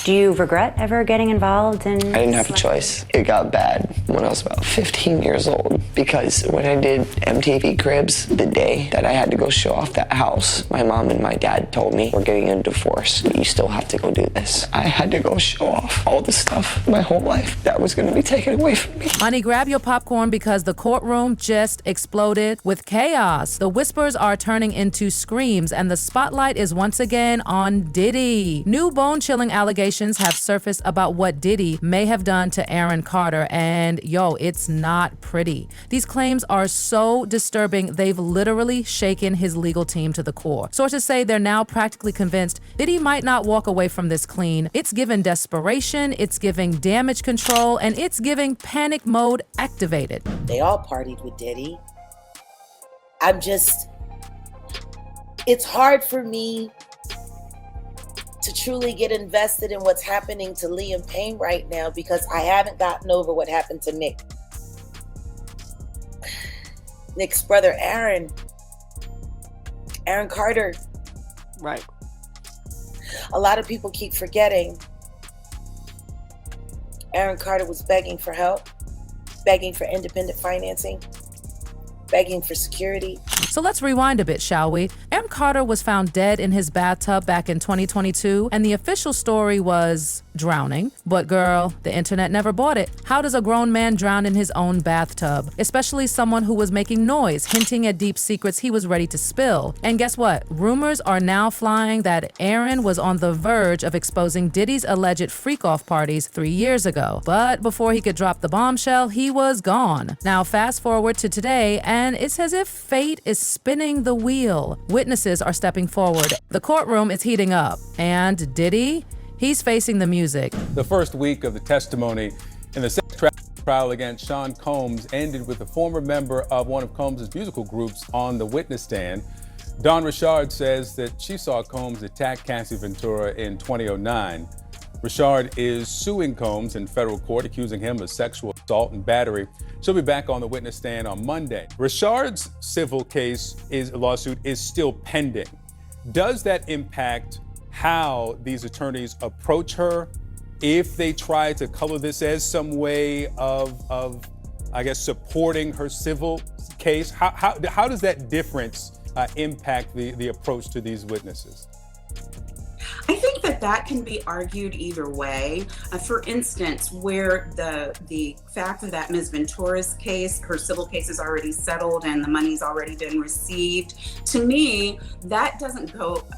Do you regret ever getting involved in... I didn't have a choice. It got bad when I was about 15 years old, because when I did MTV Cribs, the day that I had to go show off that house, my mom and my dad told me, we're getting a divorce. You still have to go do this. I had to go show off all the stuff, my whole life, that was going to be taken away from me. Honey, grab your popcorn because the courtroom just exploded with chaos. The whispers are turning into screams, and the spotlight is once again on Diddy. New bone-chilling allegations have surfaced about what Diddy may have done to Aaron Carter, and yo, it's not pretty. These claims are so disturbing, they've literally shaken his legal team to the core. Sources say they're now practically convinced Diddy might not walk away from this clean. It's giving desperation, it's giving damage control, and it's giving panic mode activated. They all partied with Diddy. It's hard for me to truly get invested in what's happening to Liam Payne right now, because I haven't gotten over what happened to Nick. Nick's brother, Aaron Carter. Right. A lot of people keep forgetting Aaron Carter was begging for help, begging for independent financing, begging for security. So let's rewind a bit, shall we? Aaron Carter was found dead in his bathtub back in 2022, and the official story was drowning. But girl, the internet never bought it. How does a grown man drown in his own bathtub? Especially someone who was making noise, hinting at deep secrets he was ready to spill. And guess what? Rumors are now flying that Aaron was on the verge of exposing Diddy's alleged Freakoff parties 3 years ago. But before he could drop the bombshell, he was gone. Now fast forward to today, and it's as if fate is spinning the wheel. Witnesses are stepping forward. The courtroom is heating up. And Diddy? He's facing the music. The first week of the testimony in the sex trafficking trial against Sean Combs ended with a former member of one of Combs' musical groups on the witness stand. Dawn Richard says that she saw Combs attack Cassie Ventura in 2009. Richard is suing Combs in federal court, accusing him of sexual assault and battery. She'll be back on the witness stand on Monday. Richard's civil lawsuit is still pending. Does that impact how these attorneys approach her if they try to color this as some way of I guess, supporting her civil case? How does that difference impact the approach to these witnesses? I think that can be argued either way. For instance, where the fact that Ms. Ventura's case, her civil case is already settled and the money's already been received, to me, that doesn't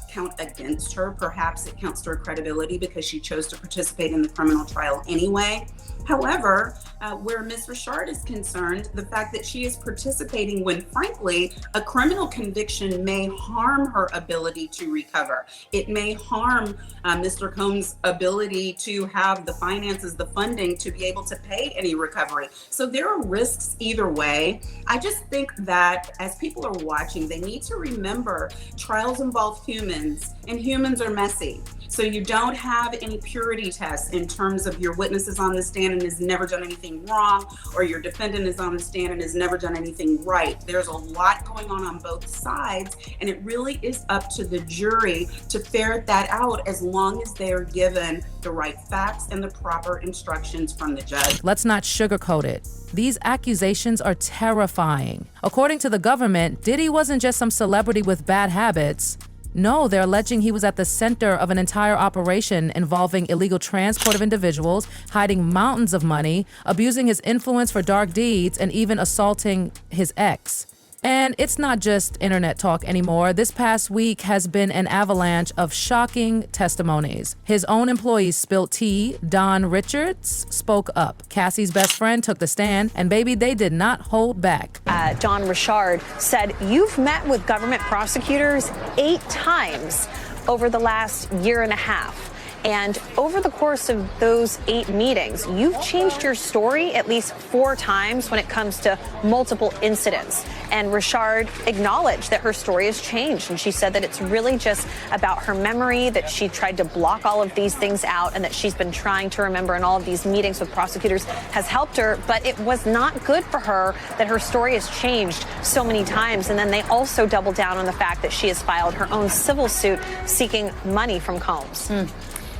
count against her. Perhaps it counts to her credibility because she chose to participate in the criminal trial anyway. However, where Ms. Richard is concerned, the fact that she is participating when, frankly, a criminal conviction may harm her ability to recover. It may harm Mr. Combs' ability to have the finances, the funding to be able to pay any recovery. So there are risks either way. I just think that as people are watching, they need to remember trials involve humans, and humans are messy. So you don't have any purity tests in terms of your witness is on the stand and has never done anything wrong, or your defendant is on the stand and has never done anything right. There's a lot going on both sides, and it really is up to the jury to ferret that out as long as they're given the right facts and the proper instructions from the judge. Let's not sugarcoat it. These accusations are terrifying. According to the government, Diddy wasn't just some celebrity with bad habits. No, they're alleging he was at the center of an entire operation involving illegal transport of individuals, hiding mountains of money, abusing his influence for dark deeds, and even assaulting his ex. And it's not just internet talk anymore. This past week has been an avalanche of shocking testimonies. His own employees spilled tea. Don Richards spoke up. Cassie's best friend took the stand, and baby, they did not hold back. Dawn Richard said, you've met with government prosecutors 8 times over the last year and a half. And over the course of those 8 meetings, you've changed your story at least 4 times when it comes to multiple incidents. And Richard acknowledged that her story has changed. And she said that it's really just about her memory, that she tried to block all of these things out, and that she's been trying to remember in all of these meetings with prosecutors has helped her. But it was not good for her that her story has changed so many times. And then they also doubled down on the fact that she has filed her own civil suit seeking money from Combs.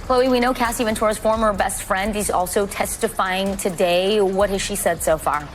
Chloe, we know Cassie Ventura's former best friend is also testifying today. What has she said so far?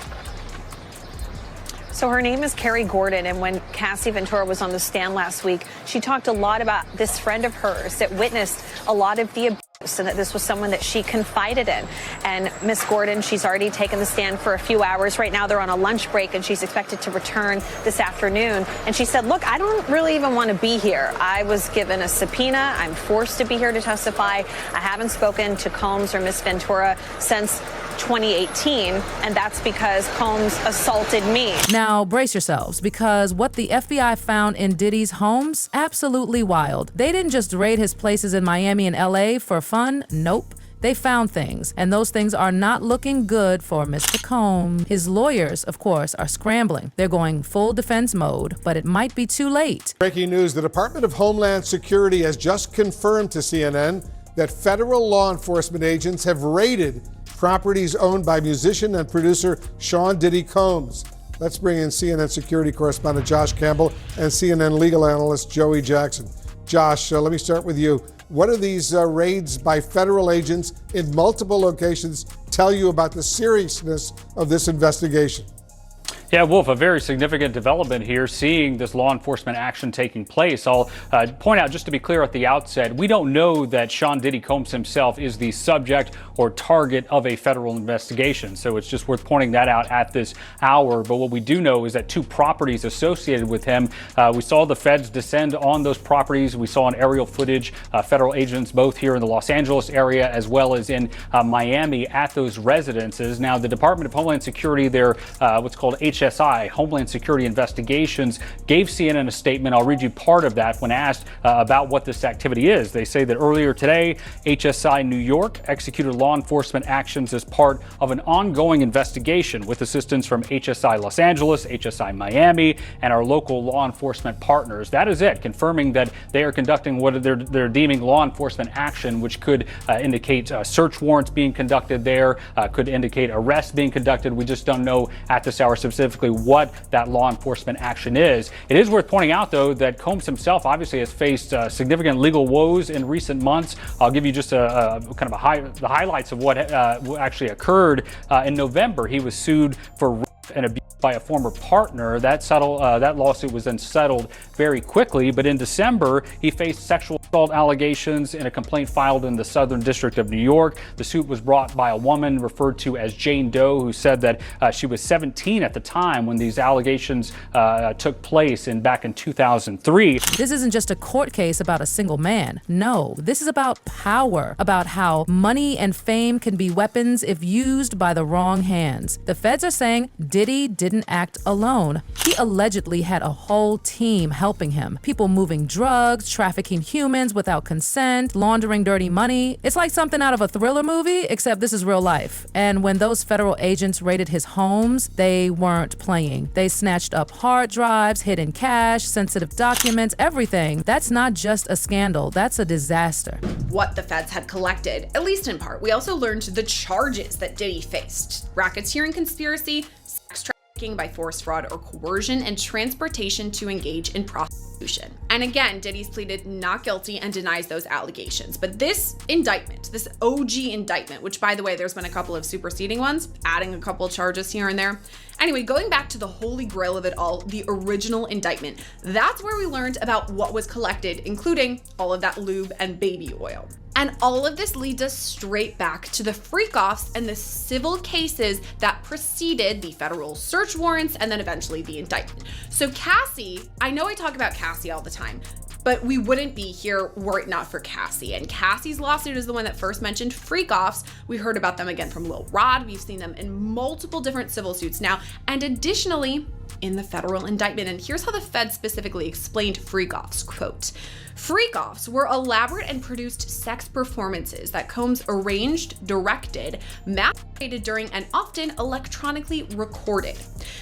So her name is Carrie Gordon, and when Cassie Ventura was on the stand last week, she talked a lot about this friend of hers that witnessed a lot of the abuse and that this was someone that she confided in. And Miss Gordon, she's already taken the stand for a few hours. Right now they're on a lunch break and she's expected to return this afternoon. And she said, look, I don't really even want to be here. I was given a subpoena. I'm forced to be here to testify. I haven't spoken to Combs or Miss Ventura since 2018, and that's because Combs assaulted me. Now, brace yourselves, because what the FBI found in Diddy's homes, absolutely wild. They didn't just raid his places in Miami and LA for fun. Nope. They found things, and those things are not looking good for Mr. Combs. His lawyers, of course, are scrambling. They're going full defense mode, but it might be too late. Breaking news, the Department of Homeland Security has just confirmed to CNN that federal law enforcement agents have raided properties owned by musician and producer Sean Diddy Combs. Let's bring in CNN security correspondent Josh Campbell and CNN legal analyst Joey Jackson. Josh, let me start with you. What do these raids by federal agents in multiple locations tell you about the seriousness of this investigation? Yeah, Wolf, a very significant development here, seeing this law enforcement action taking place. I'll point out, just to be clear at the outset, we don't know that Sean Diddy Combs himself is the subject or target of a federal investigation. So it's just worth pointing that out at this hour. But what we do know is that two properties associated with him, we saw the feds descend on those properties. We saw on aerial footage, federal agents both here in the Los Angeles area as well as in Miami at those residences. Now, the Department of Homeland Security, their what's called HSI, Homeland Security Investigations, gave CNN a statement. I'll read you part of that when asked about what this activity is. They say that earlier today, HSI New York executed law enforcement actions as part of an ongoing investigation with assistance from HSI Los Angeles, HSI Miami, and our local law enforcement partners. That is it, confirming that they are conducting what they're deeming law enforcement action, which could indicate search warrants being conducted there, could indicate arrests being conducted. We just don't know at this hour specifically what that law enforcement action is. It is worth pointing out, though, that Combs himself obviously has faced significant legal woes in recent months. I'll give you just the highlights of what actually occurred. In November, he was sued for rape and abuse by a former partner. That lawsuit was then settled very quickly. But in December, he faced sexual assault allegations in a complaint filed in the Southern District of New York. The suit was brought by a woman referred to as Jane Doe, who said that she was 17 at the time when these allegations took place back in 2003. This isn't just a court case about a single man. No, this is about power, about how money and fame can be weapons if used by the wrong hands. The feds are saying Diddy didn't act alone. He allegedly had a whole team helping him. People moving drugs, trafficking humans without consent, laundering dirty money. It's like something out of a thriller movie, except this is real life. And when those federal agents raided his homes, they weren't playing. They snatched up hard drives, hidden cash, sensitive documents, everything. That's not just a scandal, that's a disaster. What the feds had collected, at least in part. We also learned the charges that Diddy faced: racketeering conspiracy, sex trafficking by force, fraud, or coercion, and transportation to engage in prostitution. And again, Diddy's pleaded not guilty and denies those allegations. But this indictment, this OG indictment, which by the way, there's been a couple of superseding ones, adding a couple charges here and there. Anyway, going back to the holy grail of it all, the original indictment, that's where we learned about what was collected, including all of that lube and baby oil. And all of this leads us straight back to the Freakoffs and the civil cases that preceded the federal search warrants and then eventually the indictment. So Cassie, I know I talk about Cassie all the time, but we wouldn't be here were it not for Cassie. And Cassie's lawsuit is the one that first mentioned Freakoffs. We heard about them again from Lil Rod. We've seen them in multiple different civil suits now, and additionally in the federal indictment. And here's how the Fed specifically explained Freakoffs, quote, "Freakoffs were elaborate and produced sex performances that Combs arranged, directed, masturbated during, and often electronically recorded."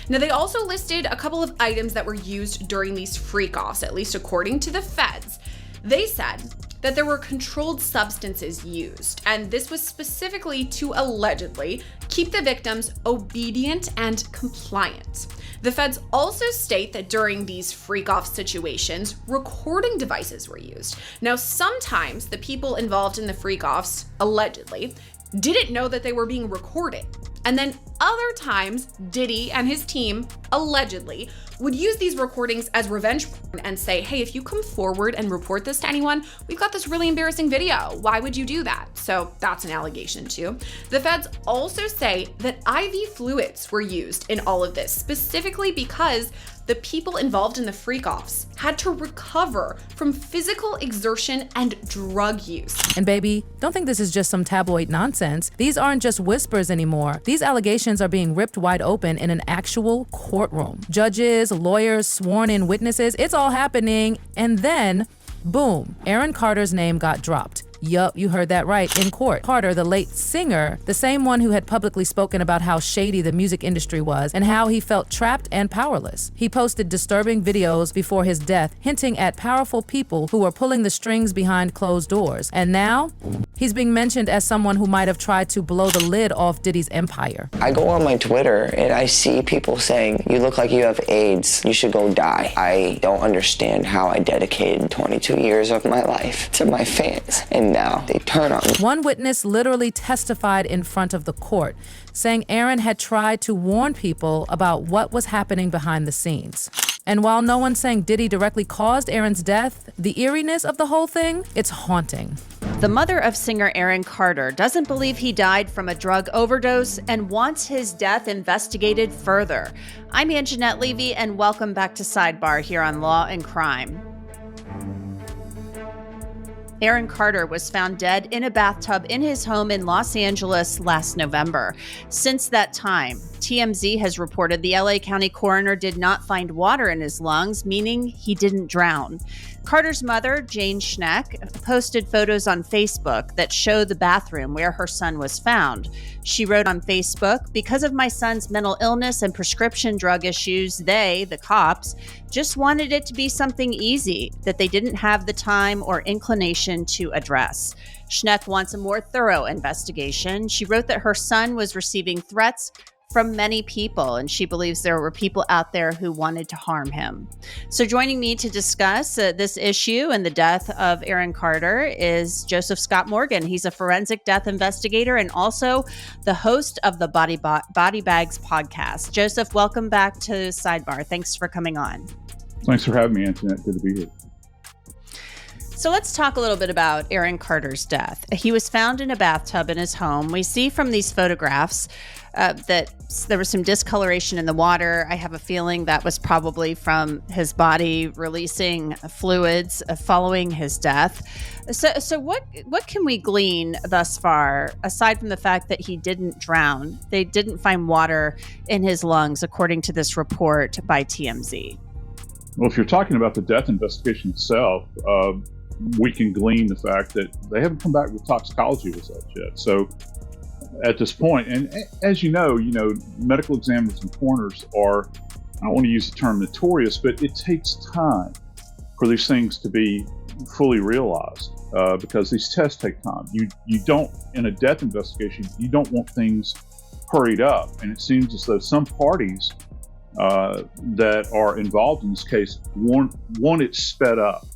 Now, they also listed a couple of items that were used during these Freakoffs, at least according to the feds. They said that there were controlled substances used, and this was specifically to allegedly keep the victims obedient and compliant. The feds also state that during these freak-off situations, recording devices were used. Now, sometimes the people involved in the freak-offs, allegedly, didn't know that they were being recorded. And then other times, Diddy and his team, allegedly, would use these recordings as revenge porn and say, hey, if you come forward and report this to anyone, we've got this really embarrassing video. Why would you do that? So that's an allegation too. The feds also say that IV fluids were used in all of this, specifically because the people involved in the freak-offs had to recover from physical exertion and drug use. And baby, don't think this is just some tabloid nonsense. These aren't just whispers anymore. These allegations are being ripped wide open in an actual courtroom. Judges, lawyers, sworn-in witnesses, it's all happening. And then, boom, Aaron Carter's name got dropped. Yup, you heard that right, in court. Carter, the late singer, the same one who had publicly spoken about how shady the music industry was and how he felt trapped and powerless. He posted disturbing videos before his death, hinting at powerful people who were pulling the strings behind closed doors. And now, he's being mentioned as someone who might have tried to blow the lid off Diddy's empire. I go on my Twitter and I see people saying, you look like you have AIDS, you should go die. I don't understand how I dedicated 22 years of my life to my fans, and now they turn on me. One witness literally testified in front of the court, saying Aaron had tried to warn people about what was happening behind the scenes. And while no one's saying Diddy directly caused Aaron's death, the eeriness of the whole thing, it's haunting. The mother of singer Aaron Carter doesn't believe he died from a drug overdose and wants his death investigated further. I'm Anjanette Levy, and welcome back to Sidebar here on Law and Crime. Aaron Carter was found dead in a bathtub in his home in Los Angeles last November. Since that time, TMZ has reported the LA County coroner did not find water in his lungs, meaning he didn't drown. Carter's mother, Jane Schneck, posted photos on Facebook that show the bathroom where her son was found. She wrote on Facebook, "Because of my son's mental illness and prescription drug issues, they, the cops, just wanted it to be something easy that they didn't have the time or inclination to address." Schneck wants a more thorough investigation. She wrote that her son was receiving threats from many people, and she believes there were people out there who wanted to harm him. So joining me to discuss this issue and the death of Aaron Carter is Joseph Scott Morgan. He's a forensic death investigator and also the host of the Body Bags podcast. Joseph, welcome back to Sidebar. Thanks for coming on. Thanks for having me, Antoinette. Good to be here. So let's talk a little bit about Aaron Carter's death. He was found in a bathtub in his home. We see from these photographs that there was some discoloration in the water. I have a feeling that was probably from his body releasing fluids following his death. So what can we glean thus far, aside from the fact that he didn't drown? They didn't find water in his lungs, according to this report by TMZ. Well, if you're talking about the death investigation itself, we can glean the fact that they haven't come back with toxicology results yet. So at this point, and as you know, medical examiners and coroners are, I don't want to use the term notorious, but it takes time for these things to be fully realized because these tests take time. You don't, in a death investigation, you don't want things hurried up. And it seems as though some parties that are involved in this case want it sped up.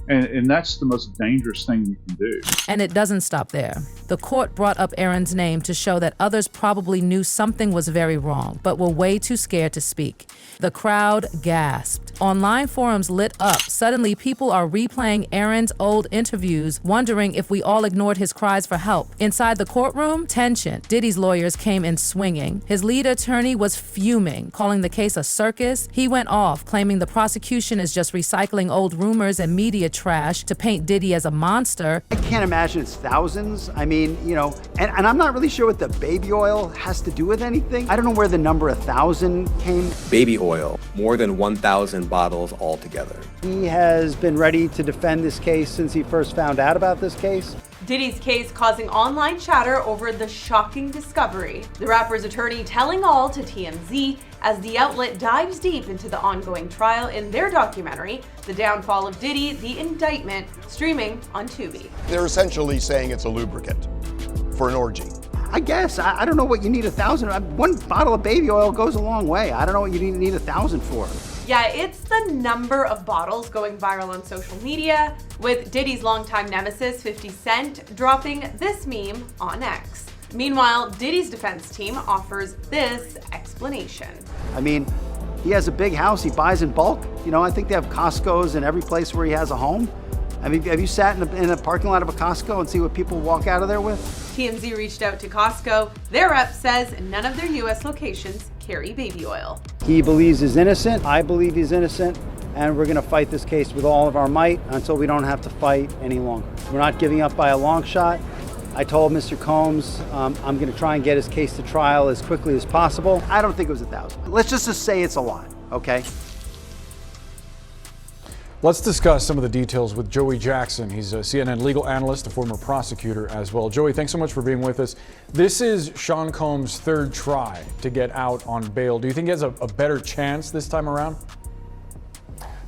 And that's the most dangerous thing you can do. And it doesn't stop there. The court brought up Aaron's name to show that others probably knew something was very wrong, but were way too scared to speak. The crowd gasped. Online forums lit up. Suddenly, people are replaying Aaron's old interviews, wondering if we all ignored his cries for help. Inside the courtroom, tension. Diddy's lawyers came in swinging. His lead attorney was fuming, calling the case a circus. He went off, claiming the prosecution is just recycling old rumors and media trash to paint Diddy as a monster. I can't imagine it's thousands. I mean, and I'm not really sure what the baby oil has to do with anything. I don't know where the number 1,000 came. Baby oil, more than 1,000 bottles altogether. He has been ready to defend this case since he first found out about this case. Diddy's case causing online chatter over the shocking discovery. The rapper's attorney telling all to TMZ as the outlet dives deep into the ongoing trial in their documentary, The Downfall of Diddy, The Indictment, streaming on Tubi. They're essentially saying it's a lubricant for an orgy. I guess. I don't know what you need 1,000. One bottle of baby oil goes a long way. I don't know what you need 1,000 for. Yeah, it's the number of bottles going viral on social media, with Diddy's longtime nemesis, 50 Cent, dropping this meme on X. Meanwhile, Diddy's defense team offers this explanation. I mean, he has a big house, he buys in bulk. You know, I think they have Costco's in every place where he has a home. I mean, have you sat in a parking lot of a Costco and see what people walk out of there with? TMZ reached out to Costco. Their rep says none of their U.S. locations carry baby oil. He believes he's innocent, I believe he's innocent, and we're gonna fight this case with all of our might until we don't have to fight any longer. We're not giving up by a long shot. I told Mr. Combs I'm gonna try and get his case to trial as quickly as possible. I don't think it was 1,000. Let's just say it's a lot, okay? Let's discuss some of the details with Joey Jackson. He's a CNN legal analyst, a former prosecutor as well. Joey, thanks so much for being with us. This is Sean Combs' third try to get out on bail. Do you think he has a better chance this time around?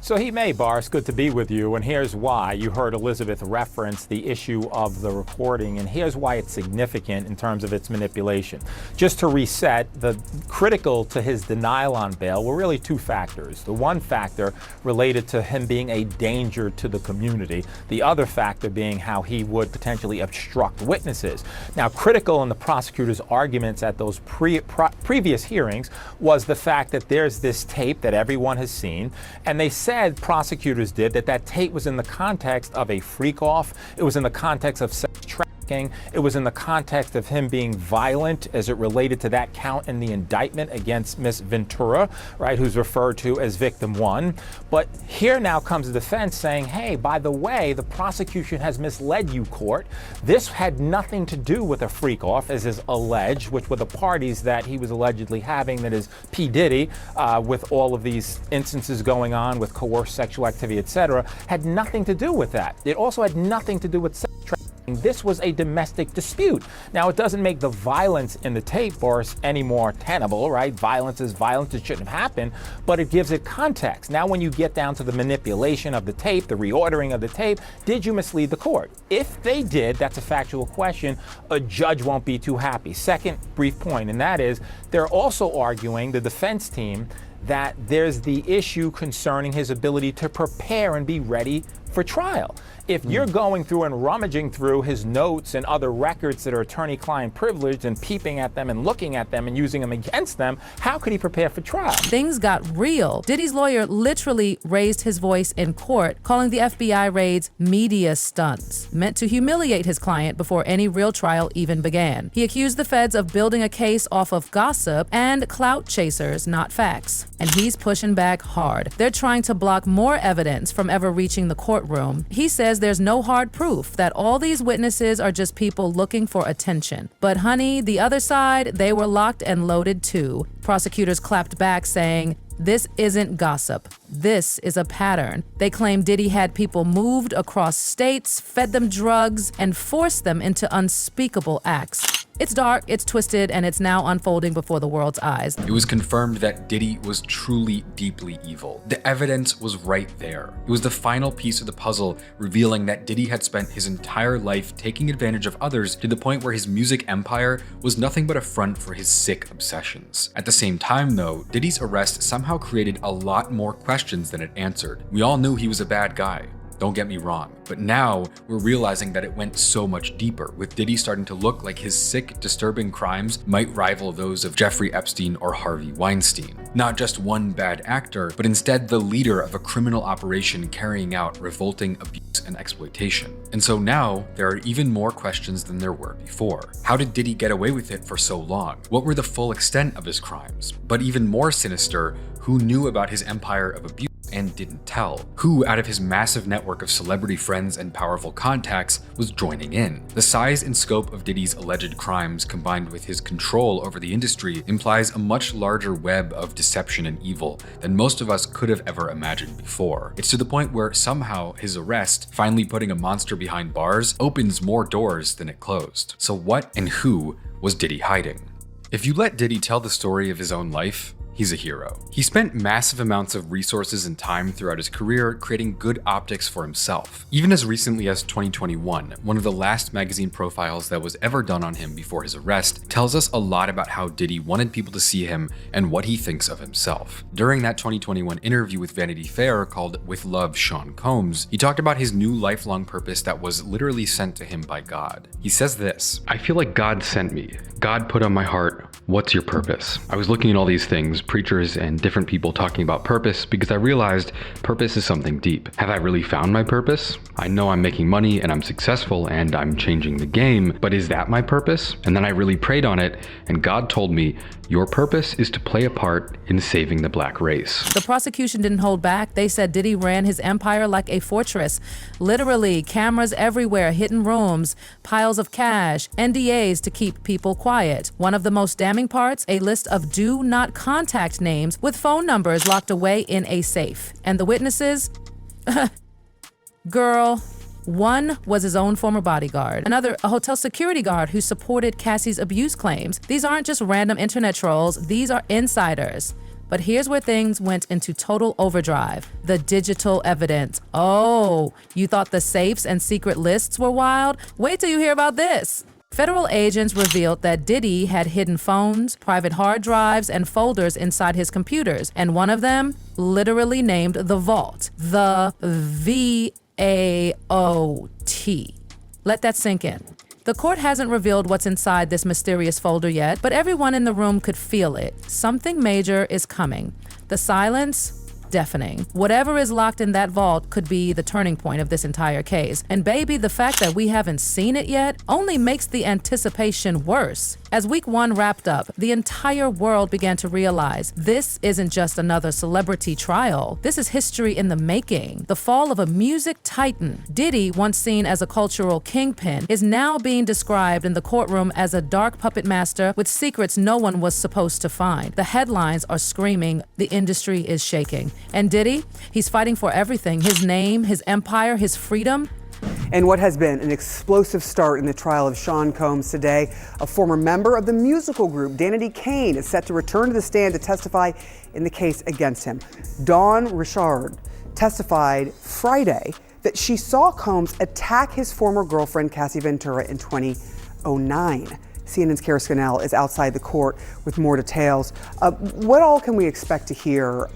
So he may, Bar. It's good to be with you, and here's why. You heard Elizabeth reference the issue of the recording, and here's why it's significant in terms of its manipulation. Just to reset, the critical to his denial on bail were really two factors. The one factor related to him being a danger to the community, the other factor being how he would potentially obstruct witnesses. Now, critical in the prosecutor's arguments at those previous hearings was the fact that there's this tape that everyone has seen, and they said, prosecutors did, that tape was in the context of a freak-off. It was in the context of sex trafficking. It was in the context of him being violent as it related to that count in the indictment against Miss Ventura, right, who's referred to as victim one. But here now comes the defense saying, hey, by the way, the prosecution has misled you, court. This had nothing to do with a freak-off, as is alleged, which were the parties that he was allegedly having, that is P. Diddy, with all of these instances going on with coerced sexual activity, etc., had nothing to do with that. It also had nothing to do with sex trafficking. This was a domestic dispute. Now, it doesn't make the violence in the tape, Boris, any more tenable, right? Violence is violence. It shouldn't have happened, but it gives it context. Now, when you get down to the manipulation of the tape, the reordering of the tape, did you mislead the court? If they did, that's a factual question. A judge won't be too happy. Second brief point, and that is they're also arguing, the defense team, that there's the issue concerning his ability to prepare and be ready for trial. If you're going through and rummaging through his notes and other records that are attorney-client privileged and peeping at them and looking at them and using them against them, how could he prepare for trial? Things got real. Diddy's lawyer literally raised his voice in court, calling the FBI raids media stunts, meant to humiliate his client before any real trial even began. He accused the feds of building a case off of gossip and clout chasers, not facts. And he's pushing back hard. They're trying to block more evidence from ever reaching the courtroom. He says there's no hard proof, that all these witnesses are just people looking for attention. But honey, the other side, they were locked and loaded too. Prosecutors clapped back saying, this isn't gossip. This is a pattern. They claim Diddy had people moved across states, fed them drugs, and forced them into unspeakable acts. It's dark, it's twisted, and it's now unfolding before the world's eyes. It was confirmed that Diddy was truly deeply evil. The evidence was right there. It was the final piece of the puzzle, revealing that Diddy had spent his entire life taking advantage of others to the point where his music empire was nothing but a front for his sick obsessions. At the same time, though, Diddy's arrest somehow created a lot more questions than it answered. We all knew he was a bad guy. Don't get me wrong, but now we're realizing that it went so much deeper, with Diddy starting to look like his sick, disturbing crimes might rival those of Jeffrey Epstein or Harvey Weinstein. Not just one bad actor, but instead the leader of a criminal operation carrying out revolting abuse and exploitation. And so now there are even more questions than there were before. How did Diddy get away with it for so long? What were the full extent of his crimes? But even more sinister, who knew about his empire of abuse and didn't tell? Who, out of his massive network of celebrity friends and powerful contacts, was joining in? The size and scope of Diddy's alleged crimes, combined with his control over the industry, implies a much larger web of deception and evil than most of us could have ever imagined before. It's to the point where somehow his arrest, finally putting a monster behind bars, opens more doors than it closed. So what and who was Diddy hiding? If you let Diddy tell the story of his own life, he's a hero. He spent massive amounts of resources and time throughout his career creating good optics for himself. Even as recently as 2021, one of the last magazine profiles that was ever done on him before his arrest tells us a lot about how Diddy wanted people to see him and what he thinks of himself. During that 2021 interview with Vanity Fair called With Love, Sean Combs, he talked about his new lifelong purpose that was literally sent to him by God. He says this: "I feel like God sent me. God put on my heart, what's your purpose? I was looking at all these things, preachers and different people talking about purpose, because I realized purpose is something deep. Have I really found my purpose? I know I'm making money and I'm successful and I'm changing the game, but is that my purpose? And then I really prayed on it, and God told me, your purpose is to play a part in saving the black race." The prosecution didn't hold back. They said Diddy ran his empire like a fortress. Literally, cameras everywhere, hidden rooms, piles of cash, NDAs to keep people quiet. One of the most damning parts, a list of do not contact names with phone numbers locked away in a safe. And the witnesses? Girl. One was his own former bodyguard. Another, a hotel security guard who supported Cassie's abuse claims. These aren't just random internet trolls, these are insiders. But here's where things went into total overdrive. The digital evidence. Oh, you thought the safes and secret lists were wild? Wait till you hear about this. Federal agents revealed that Diddy had hidden phones, private hard drives, and folders inside his computers, and one of them literally named the Vault. The VAOT. Let that sink in. The court hasn't revealed what's inside this mysterious folder yet, but everyone in the room could feel it. Something major is coming. The silence? Deafening. Whatever is locked in that vault could be the turning point of this entire case. And baby, the fact that we haven't seen it yet only makes the anticipation worse. As week one wrapped up, the entire world began to realize this isn't just another celebrity trial. This is history in the making. The fall of a music titan. Diddy, once seen as a cultural kingpin, is now being described in the courtroom as a dark puppet master with secrets no one was supposed to find. The headlines are screaming, the industry is shaking. And Diddy, he's fighting for everything. His name, his empire, his freedom. And what has been an explosive start in the trial of Sean Combs today, a former member of the musical group Diddy Kane is set to return to the stand to testify in the case against him. Dawn Richard testified Friday that she saw Combs attack his former girlfriend Cassie Ventura in 2009. CNN's Kara Scannell is outside the court with more details. What all can we expect to hear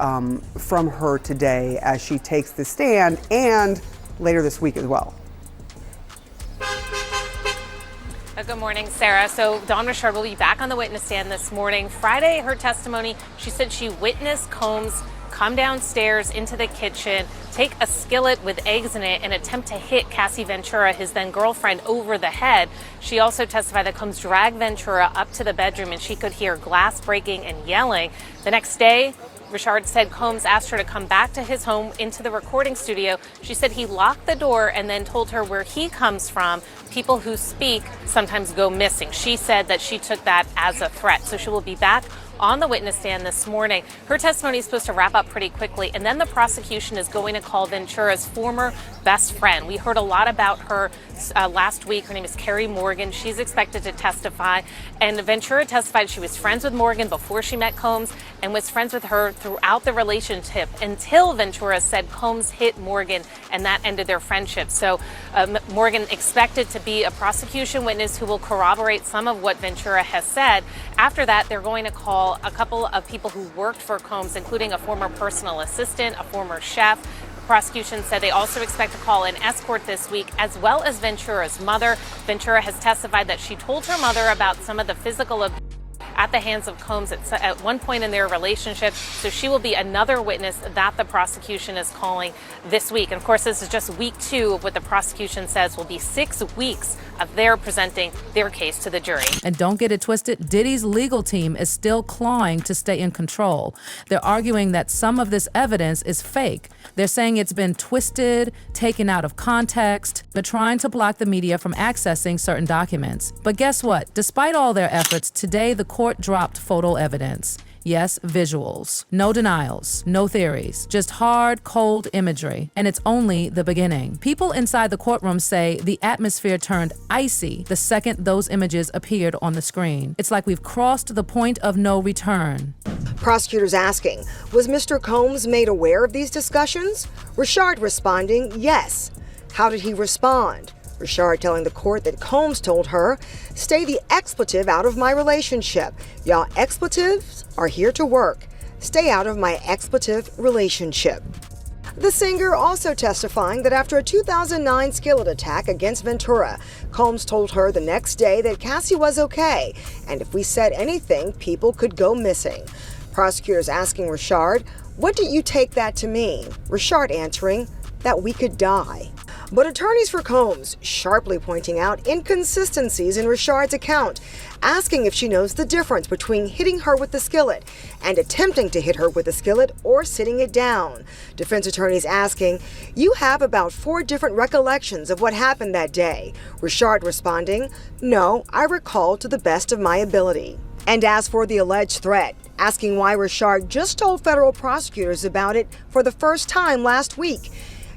from her today as she takes the stand and later this week as well? Good morning, Sarah. So Dawn Richard will be back on the witness stand this morning. Friday, her testimony, she said she witnessed Combs come downstairs into the kitchen, take a skillet with eggs in it, and attempt to hit Cassie Ventura, his then girlfriend, over the head. She also testified that Combs dragged Ventura up to the bedroom and she could hear glass breaking and yelling. The next day, Richard said Combs asked her to come back to his home into the recording studio. She said he locked the door and then told her where he comes from. People who speak sometimes go missing. She said that she took that as a threat. So she will be back on the witness stand this morning. Her testimony is supposed to wrap up pretty quickly, and then the prosecution is going to call Ventura's former best friend. We heard a lot about her last week. Her name is Carrie Morgan. She's expected to testify, and Ventura testified she was friends with Morgan before she met Combs and was friends with her throughout the relationship until Ventura said Combs hit Morgan, and that ended their friendship. So Morgan expected to be a prosecution witness who will corroborate some of what Ventura has said. After that, they're going to call a couple of people who worked for Combs, including a former personal assistant, a former chef. The prosecution said they also expect to call an escort this week, as well as Ventura's mother. Ventura has testified that she told her mother about some of the physical abuse at the hands of Combs at one point in their relationship. So she will be another witness that the prosecution is calling this week. And of course, this is just week 2 of what the prosecution says will be 6 weeks of their presenting their case to the jury. And don't get it twisted, Diddy's legal team is still clawing to stay in control. They're arguing that some of this evidence is fake. They're saying it's been twisted, taken out of context. They're trying to block the media from accessing certain documents. But guess what? Despite all their efforts, today the court dropped photo evidence. Yes, visuals. No denials, no theories, just hard, cold imagery. And it's only the beginning. People inside the courtroom say the atmosphere turned icy the second those images appeared on the screen. It's like we've crossed the point of no return. Prosecutors asking, was Mr. Combs made aware of these discussions? Richard responding, yes. How did he respond? Richard telling the court that Combs told her, stay the expletive out of my relationship. Y'all expletives are here to work. Stay out of my expletive relationship. The singer also testifying that after a 2009 skillet attack against Ventura, Combs told her the next day that Cassie was okay, and if we said anything, people could go missing. Prosecutors asking Richard, what do you take that to mean? Richard answering, that we could die. But attorneys for Combs sharply pointing out inconsistencies in Richard's account, asking if she knows the difference between hitting her with the skillet and attempting to hit her with the skillet or sitting it down. Defense attorneys asking, you have about 4 different recollections of what happened that day. Richard responding, no, I recall to the best of my ability. And as for the alleged threat, asking why Richard just told federal prosecutors about it for the first time last week.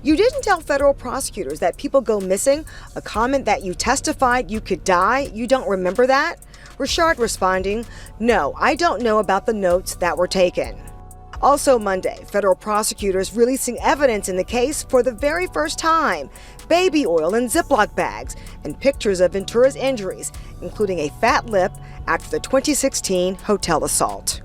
You didn't tell federal prosecutors that people go missing, a comment that you testified you could die, you don't remember that? Richard responding, no, I don't know about the notes that were taken. Also Monday, federal prosecutors releasing evidence in the case for the very first time, baby oil in Ziploc bags and pictures of Ventura's injuries, including a fat lip after the 2016 hotel assault.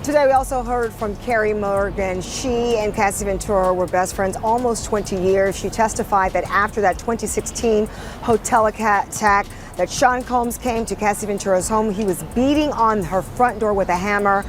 Today, we also heard from Carrie Morgan. She and Cassie Ventura were best friends almost 20 years. She testified that after that 2016 hotel attack, that Sean Combs came to Cassie Ventura's home. He was beating on her front door with a hammer.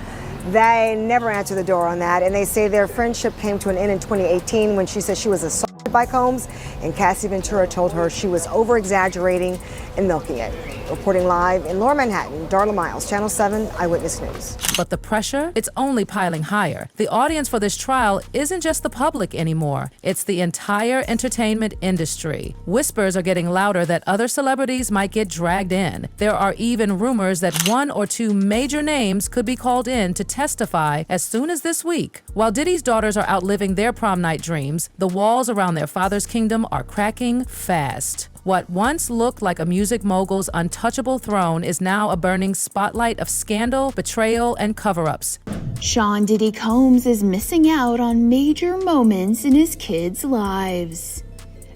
They never answered the door on that, and they say their friendship came to an end in 2018 when she said she was assaulted by Combs, and Cassie Ventura told her she was over-exaggerating and milking it. Reporting live in Lower Manhattan, Darla Miles, Channel 7 Eyewitness News. But the pressure, it's only piling higher. The audience for this trial isn't just the public anymore. It's the entire entertainment industry. Whispers are getting louder that other celebrities might get dragged in. There are even rumors that 1 or 2 major names could be called in to testify as soon as this week. While Diddy's daughters are outliving their prom night dreams, the walls around their father's kingdom are cracking fast. What once looked like a music mogul's untouchable throne is now a burning spotlight of scandal, betrayal, and cover-ups. Sean Diddy Combs is missing out on major moments in his kids' lives.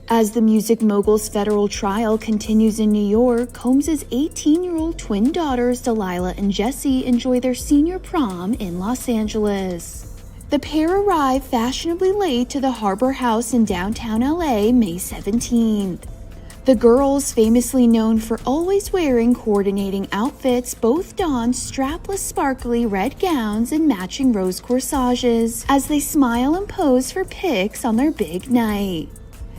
As the music mogul's federal trial continues in New York, Combs' 18-year-old twin daughters Delilah and Jessie enjoy their senior prom in Los Angeles. The pair arrive fashionably late to the Harbor House in downtown LA May 17th. The girls, famously known for always wearing coordinating outfits, both don strapless sparkly red gowns and matching rose corsages as they smile and pose for pics on their big night.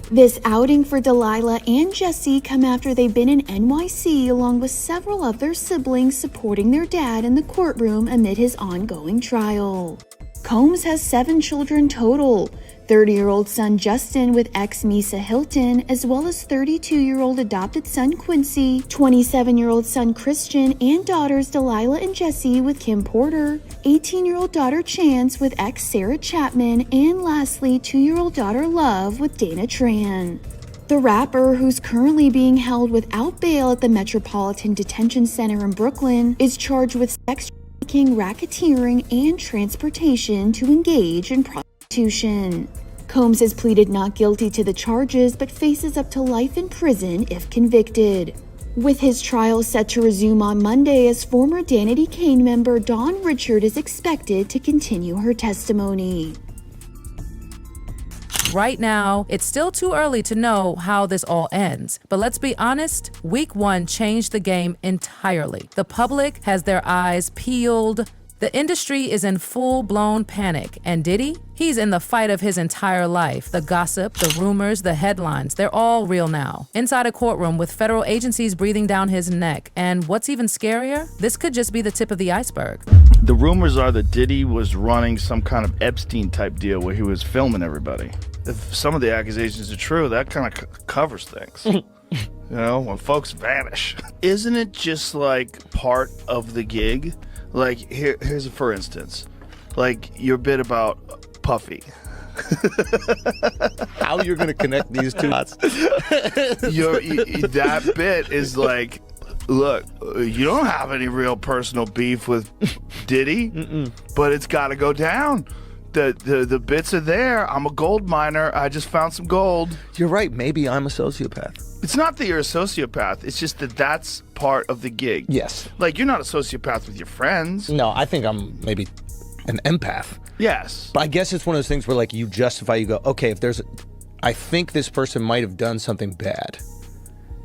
This outing for Delilah and Jessie come after they've been in NYC along with several of their siblings supporting their dad in the courtroom amid his ongoing trial. Combs has 7 children total. 30-year-old son Justin with ex-Misa Hilton, as well as 32-year-old adopted son Quincy, 27-year-old son Christian, and daughters Delilah and Jessie with Kim Porter, 18-year-old daughter Chance with ex-Sarah Chapman, and lastly, 2-year-old daughter Love with Dana Tran. The rapper, who's currently being held without bail at the Metropolitan Detention Center in Brooklyn, is charged with sex trafficking, racketeering, and transportation to engage in prostitution. Combs has pleaded not guilty to the charges but faces up to life in prison if convicted. With his trial set to resume on Monday, as former Danity Kane member Dawn Richard is expected to continue her testimony. Right now, it's still too early to know how this all ends. But let's be honest, week 1 changed the game entirely. The public has their eyes peeled. The industry is in full-blown panic, and Diddy? He's in the fight of his entire life. The gossip, the rumors, the headlines, they're all real now. Inside a courtroom with federal agencies breathing down his neck. And what's even scarier? This could just be the tip of the iceberg. The rumors are that Diddy was running some kind of Epstein-type deal where he was filming everybody. If some of the accusations are true, that kind of covers things. You know, when folks vanish. Isn't it just like part of the gig? Like, here's a for instance. Like, your bit about Puffy. How you're going to connect these two dots? That bit is like, look, you don't have any real personal beef with Diddy, but it's got to go down. The bits are there. I'm a gold miner. I just found some gold. You're right. Maybe I'm a sociopath. It's not that you're a sociopath. It's just that that's part of the gig. Yes. Like, you're not a sociopath with your friends. No, I think I'm maybe an empath. Yes. But I guess it's one of those things where, like, you justify, you go, okay, if there's, I think this person might have done something bad.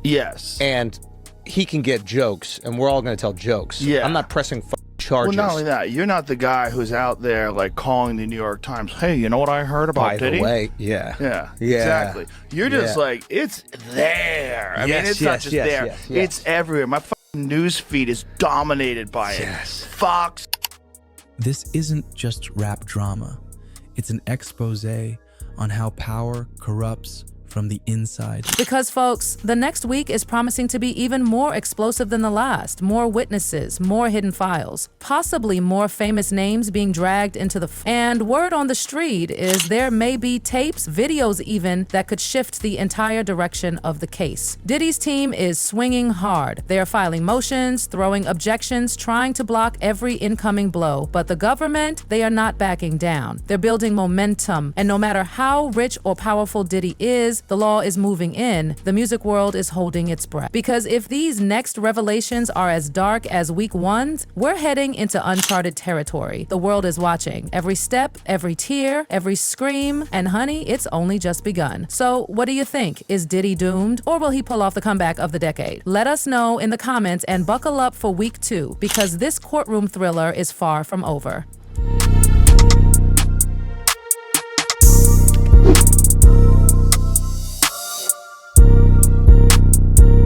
Yes. And he can get jokes, and we're all going to tell jokes. Yeah. I'm not pressing charges. Well, not only that, you're not the guy who's out there, like, calling the New York Times, hey, you know what I heard about Diddy? By the way, yeah. Yeah, exactly. You're just like, it's there. I mean, it's not just there. Yes. It's everywhere. My fucking news feed is dominated by it. Fox. This isn't just rap drama. It's an expose on how power corrupts from the inside. Because, folks, the next week is promising to be even more explosive than the last. More witnesses, more hidden files, possibly more famous names being dragged into the and word on the street is there may be tapes, videos even, that could shift the entire direction of the case. Diddy's team is swinging hard. They are filing motions, throwing objections, trying to block every incoming blow. But the government, they are not backing down. They're building momentum. And no matter how rich or powerful Diddy is, the law is moving in, the music world is holding its breath. Because if these next revelations are as dark as week 1's, we're heading into uncharted territory. The world is watching. Every step, every tear, every scream, and honey, it's only just begun. So what do you think? Is Diddy doomed, or will he pull off the comeback of the decade? Let us know in the comments and buckle up for week 2, because this courtroom thriller is far from over.